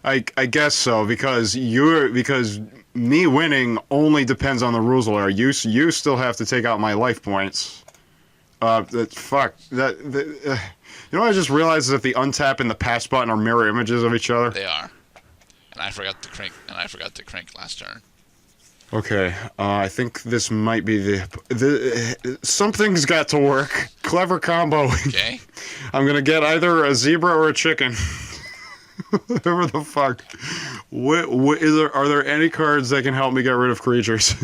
I guess so because me winning only depends on the rules layer. You still have to take out my life points. You know what I just realized is that the untap and the pass button are mirror images of each other. They are. And I forgot to crank last turn. Okay, I think this might be the something's got to work. Clever combo. Okay. I'm gonna get either a zebra or a chicken. Whatever the fuck. Are there any cards that can help me get rid of creatures?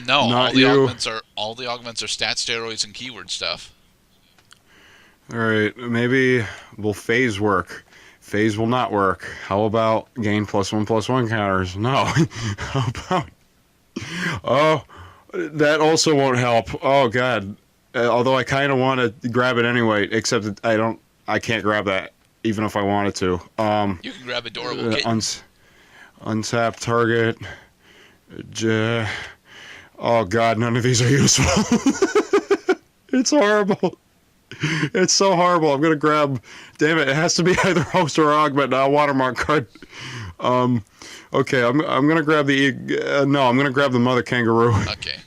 No. Not all the augments are stat steroids and keyword stuff. All right, maybe will phase work. Phase will not work. How about gain +1/+1 counters? No. How about? Oh, that also won't help. Oh god. Although I kind of want to grab it anyway, except that I can't grab that even if I wanted to. You can grab Adorable Kitten. Untap target. Oh god, none of these are useful. It's horrible. It's so horrible. I'm gonna grab. Damn it! It has to be either host or augment, not a watermark card. Okay, I'm gonna grab the. No, I'm gonna grab the mother kangaroo. Okay.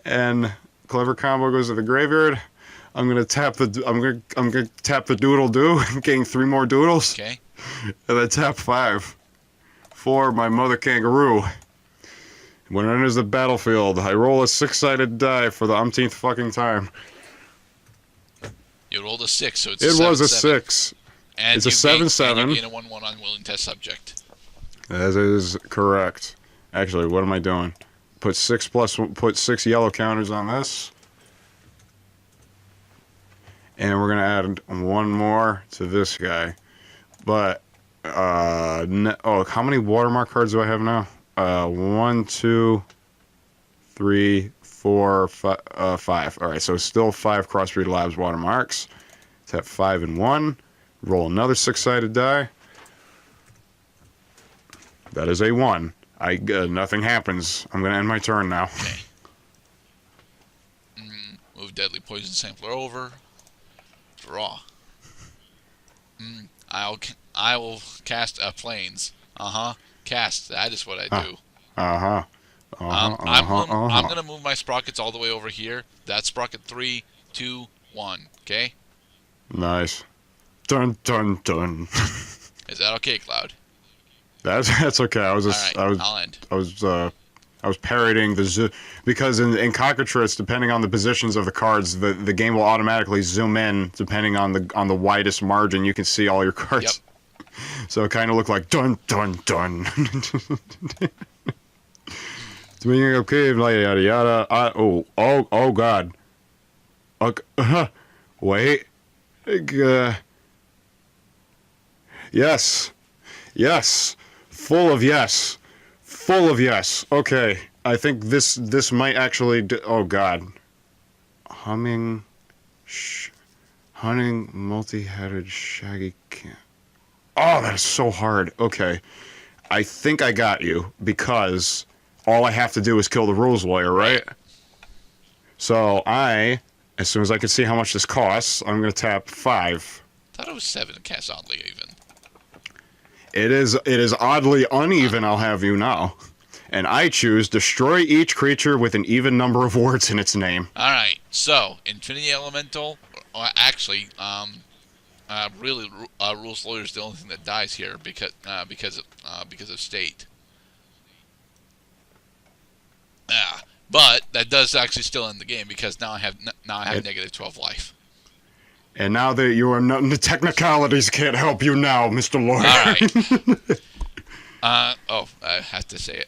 And clever combo goes to the graveyard. I'm gonna tap the. I'm gonna tap the doodle do, getting 3 more doodles. Okay. And then tap 5 for my mother kangaroo. When it enters the battlefield, I roll a 6-sided die for the umpteenth fucking time. You rolled a 6, so it's It was a 7/7. 6. And it's a 7/7. And you gain a 1/1 unwilling test subject. That is correct. Actually, what am I doing? Put 6 yellow counters on this. And we're gonna add 1 more to this guy. But how many watermark cards do I have now? 1, 2, 3, 4, 5. All right, so still 5 Crossbreed Labs watermarks. Tap 5 and 1. Roll another 6-sided die. That is a 1. Nothing happens. I'm gonna end my turn now. Okay. Move Deadly Poison Sampler over. Draw. I will cast a Plains. Cast. That is what I do. I'm gonna move my sprockets all the way over here. That's sprocket 3, 2, 1. Okay. Nice. Dun dun dun. Is that okay, Cloud? That's okay. I'll end. I was parroting because in Cockatrice, depending on the positions of the cards, the game will automatically zoom in depending on the widest margin you can see all your cards. Yep. So it kind of looked like dun dun dun. Speaking of cave, yada yada. Oh god. Okay. Wait. Yes. Full of yes. Okay. I think this might actually oh god. Hunting multi-headed shaggy cat. Oh, that is so hard. Okay. I think I got you because all I have to do is kill the rules lawyer, right? So as soon as I can see how much this costs, I'm going to tap 5. I thought it was 7 to cast oddly even. It is oddly uneven, I'll have you know. And I choose destroy each creature with an even number of words in its name. Alright, so Infinity Elemental, actually, really, Rules Lawyer is the only thing that dies here because of state. Yeah, but that does actually still end the game because now I have negative 12 life. And now that you are not, the technicalities can't help you now, Mr. Lawyer. All right. I have to say it.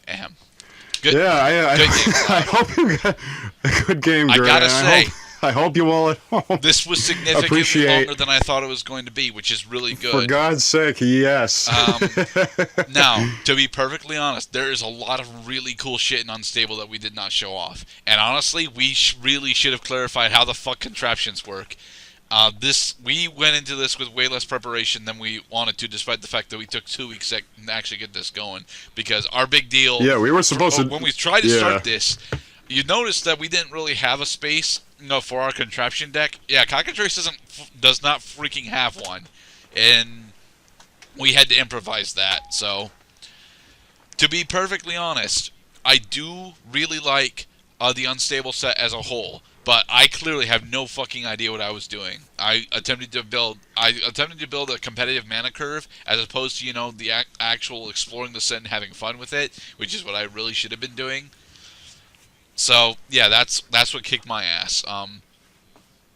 Good. Yeah, good game, I hope you got a good game, Gary. I gotta say, I hope you all at home. This was significantly longer than I thought it was going to be, which is really good. For God's sake, yes. Now, to be perfectly honest, there is a lot of really cool shit in Unstable that we did not show off. And honestly, we really should have clarified how the fuck contraptions work. We went into this with way less preparation than we wanted to, despite the fact that we took 2 weeks to actually get this going. Because our big deal... Yeah, we were supposed to... When we tried to start this, you noticed that we didn't really have a space for our contraption deck. Yeah, Cockatrice does not freaking have one. And we had to improvise that. So, to be perfectly honest, I do really like the unstable set as a whole, but I clearly have no fucking idea what I was doing. I attempted to build a competitive mana curve as opposed to the actual exploring the set and having fun with it, which is what I really should have been doing. So yeah, that's what kicked my ass.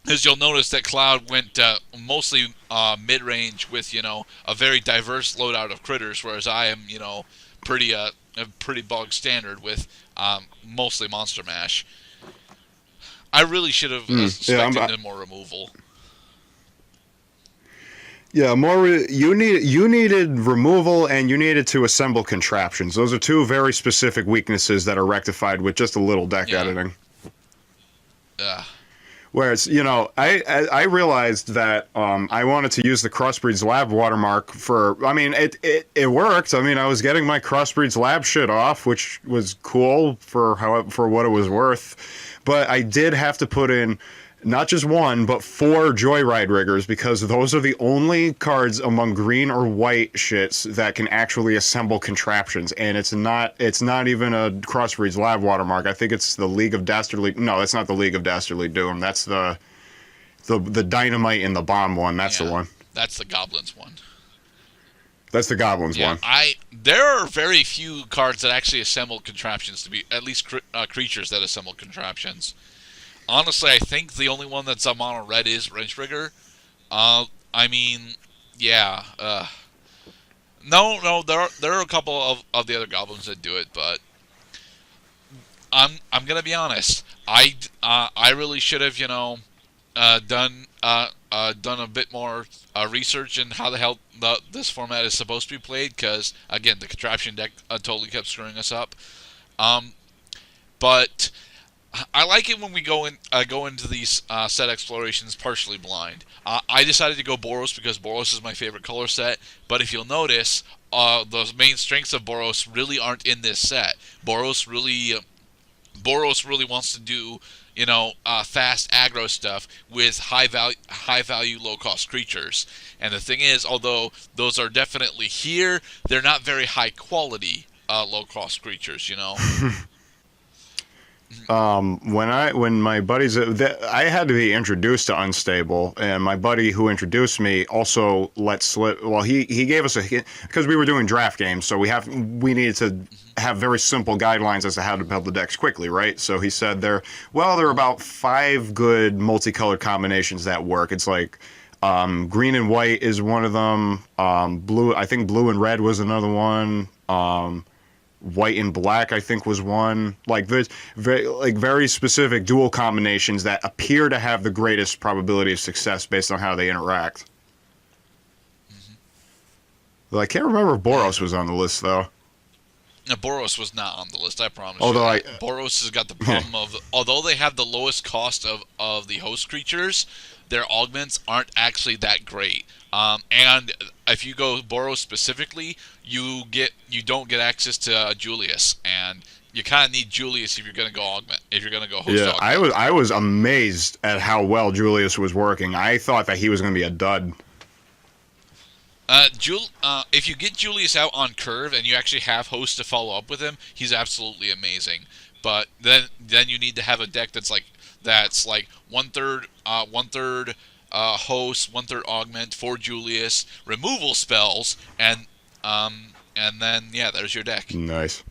As you'll notice that Cloud went mostly mid-range with a very diverse loadout of critters, whereas I am pretty pretty bog standard with mostly monster mash. I really should have expected more removal. Yeah, you needed removal, and you needed to assemble contraptions. Those are two very specific weaknesses that are rectified with just a little deck editing. Whereas, I realized that I wanted to use the Crossbreeds Lab watermark for. I mean, it worked. I mean, I was getting my Crossbreeds Lab shit off, which was cool for what it was worth. But I did have to put in not just one, but 4 Joyride Riggers, because those are the only cards among green or white shits that can actually assemble contraptions. And it's not even a Crossbreeds Lab watermark. I think it's the League of Dastardly. No, that's not the League of Dastardly Doom. That's the Dynamite and the Bomb one. That's the one. That's the Goblins one. That's the Goblins one. There are very few cards that actually assemble contraptions, to be at least creatures that assemble contraptions. Honestly, I think the only one that's a mono red is Wrench Rigger. I mean, yeah. No, there are a couple of the other goblins that do it, but I'm gonna be honest. I really should have done a bit more research in how the hell this format is supposed to be played, because again, the contraption deck totally kept screwing us up. But I like it when we go into these set explorations partially blind. I decided to go Boros because Boros is my favorite color set, but if you'll notice, the main strengths of Boros really aren't in this set. Boros really wants to do fast aggro stuff with high value, low cost creatures. And the thing is, although those are definitely here, they're not very high quality low cost creatures. When my buddies, I had to be introduced to Unstable, and my buddy who introduced me also let slip. Well, he gave us a hint because we were doing draft games, so we needed to have very simple guidelines as to how to build the decks quickly, right? So he said there are about 5 good multicolored combinations that work. It's like green and white is one of them. Blue, I think blue and red was another one. White and black, I think, was one. Like there's very specific dual combinations that appear to have the greatest probability of success based on how they interact. Well, I can't remember if Boros was on the list though. No, Boros was not on the list, I promise Although you. Boros has got the problem of, although they have the lowest cost of the host creatures, their augments aren't actually that great. And if you go Boros specifically, you don't get access to Julius, and you kind of need Julius if you're going to go augment. If you're going to go host augment. I was amazed at how well Julius was working. I thought that he was going to be a dud. If you get Julius out on curve and you actually have hosts to follow up with him, he's absolutely amazing. But then you need to have a deck that's like one third host, 1/3 augment, 4 Julius, removal spells, and then there's your deck. Nice.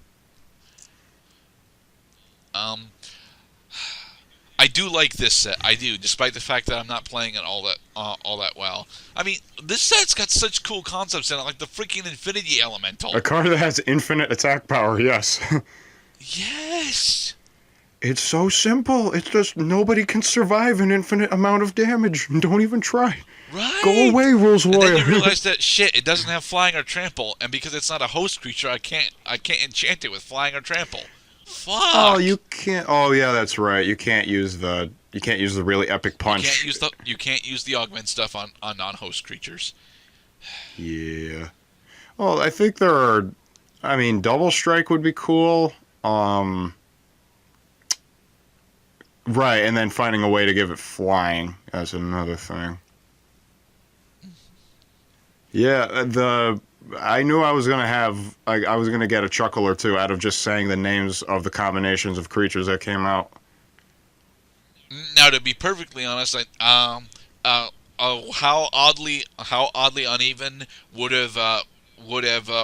I do like this set. I do, despite the fact that I'm not playing it all that well. I mean, this set's got such cool concepts in it, like the freaking Infinity Elemental. A card that has infinite attack power. Yes. Yes. It's so simple. It's just nobody can survive an infinite amount of damage. Don't even try. Right. Go away, Rules Warrior. And then you realize that it doesn't have flying or trample, and because it's not a host creature, I can't enchant it with flying or trample. Fuck. Oh, you can't. Oh, yeah, that's right. You can't use the really epic punch. You can't use the augment stuff on non-host creatures. Yeah. Well, I think there are. I mean, double strike would be cool. Right, and then finding a way to give it flying as another thing. Yeah, I knew I was gonna have I was gonna get a chuckle or two out of just saying the names of the combinations of creatures that came out. Now, to be perfectly honest, how oddly uneven would have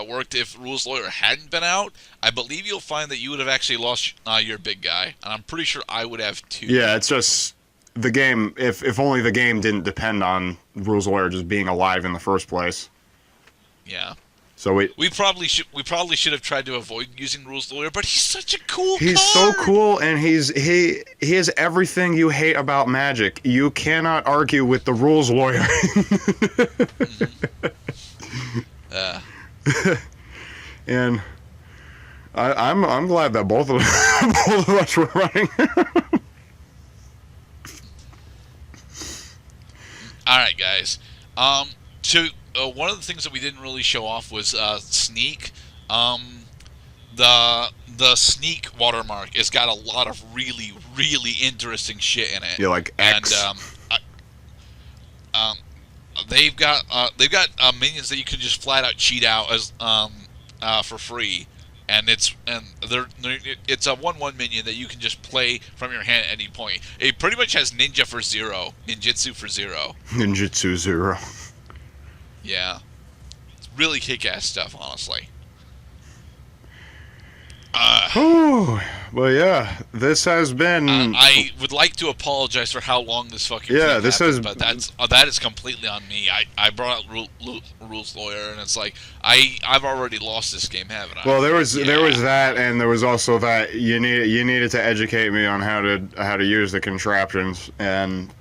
worked if Rules Lawyer hadn't been out. I believe you'll find that you would have actually lost your big guy, and I'm pretty sure I would have too. Yeah, it's just the game. If only the game didn't depend on Rules Lawyer just being alive in the first place. Yeah. So we probably should have tried to avoid using Rules Lawyer, but he's such a cool he's card. so cool, and he has everything you hate about Magic. You cannot argue with the Rules Lawyer. And I'm glad that both of us were running. All right, guys. So one of the things that we didn't really show off was Sneak. The Sneak watermark has got a lot of really, really interesting shit in it. Yeah, like X. And they've got minions that you can just flat out cheat out as for free, and it's a 1/1 minion that you can just play from your hand at any point. It pretty much has ninja for 0, ninjutsu for 0. Ninjutsu 0. Yeah, it's really kick-ass stuff, honestly. Well, yeah, this has been. I would like to apologize for how long this fucking this happened, but that is completely on me. I brought out Rules Lawyer, and it's like I've already lost this game, haven't I? Well, there was that, and there was also that you needed to educate me on how to use the contraptions, and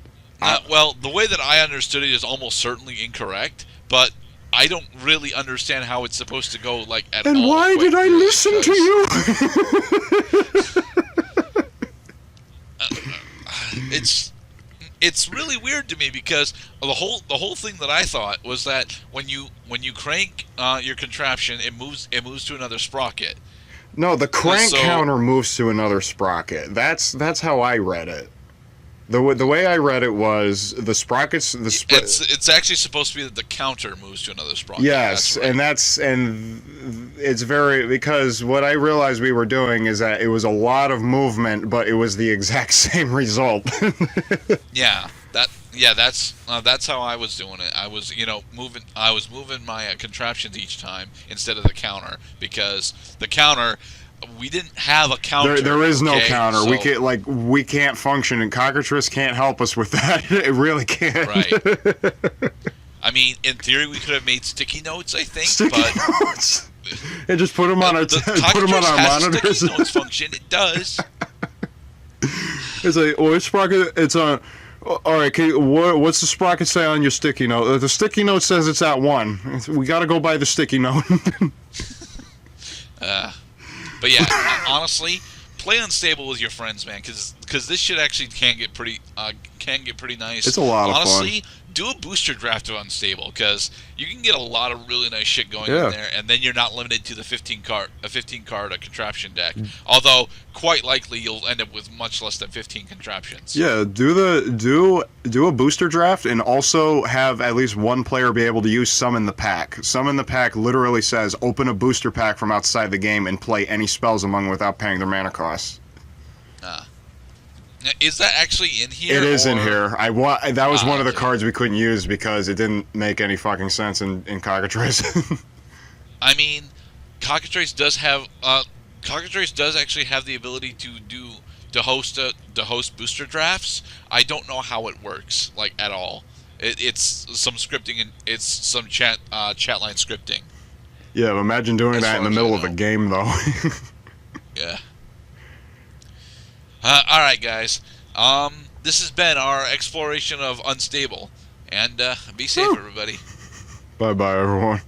well, the way that I understood it is almost certainly incorrect, but I don't really understand how it's supposed to go, like, at all. And why did I listen to you? It's really weird to me because the whole thing that I thought was that when you crank your contraption, it moves to another sprocket. No, the crank counter moves to another sprocket. That's how I read it. The way I read it was the sprockets. It's actually supposed to be that the counter moves to another sprocket. Yes, that's right. and it's very, because what I realized we were doing is that it was a lot of movement, but it was the exact same result. That's how I was doing it. I was moving my contraptions each time instead of the counter, because the counter. We didn't have a counter. There is no counter. So, we can't function, and Cockatrice can't help us with that. It really can't. Right. I mean, in theory, we could have made sticky notes. I think. Notes. And just put them on our monitors. Sticky notes function. It does. It's like, which sprocket? It's on. All right. What's the sprocket say on your sticky note? The sticky note says it's at 1. We got to go by the sticky note. But yeah, honestly, play Unstable with your friends, man, because this shit actually can get pretty nice. It's a lot of fun. Honestly, do a booster draft of Unstable, because you can get a lot of really nice shit going in there, and then you're not limited to the 15 card contraption deck. Although quite likely you'll end up with much less than 15 contraptions. Yeah, do a booster draft, and also have at least one player be able to use Summon the Pack. Summon the Pack literally says open a booster pack from outside the game and play any spells among without paying their mana costs. Is that actually in here? It is in here. That was one of the cards we couldn't use because it didn't make any fucking sense in Cockatrice. I mean, Cockatrice does actually have the ability to host booster drafts. I don't know how it works, like, at all. It's some scripting, and it's some chat line scripting. Yeah, but imagine doing that in the middle of a game, though. Yeah. All right, guys. This has been our exploration of Unstable, and be safe, everybody. Bye-bye, everyone.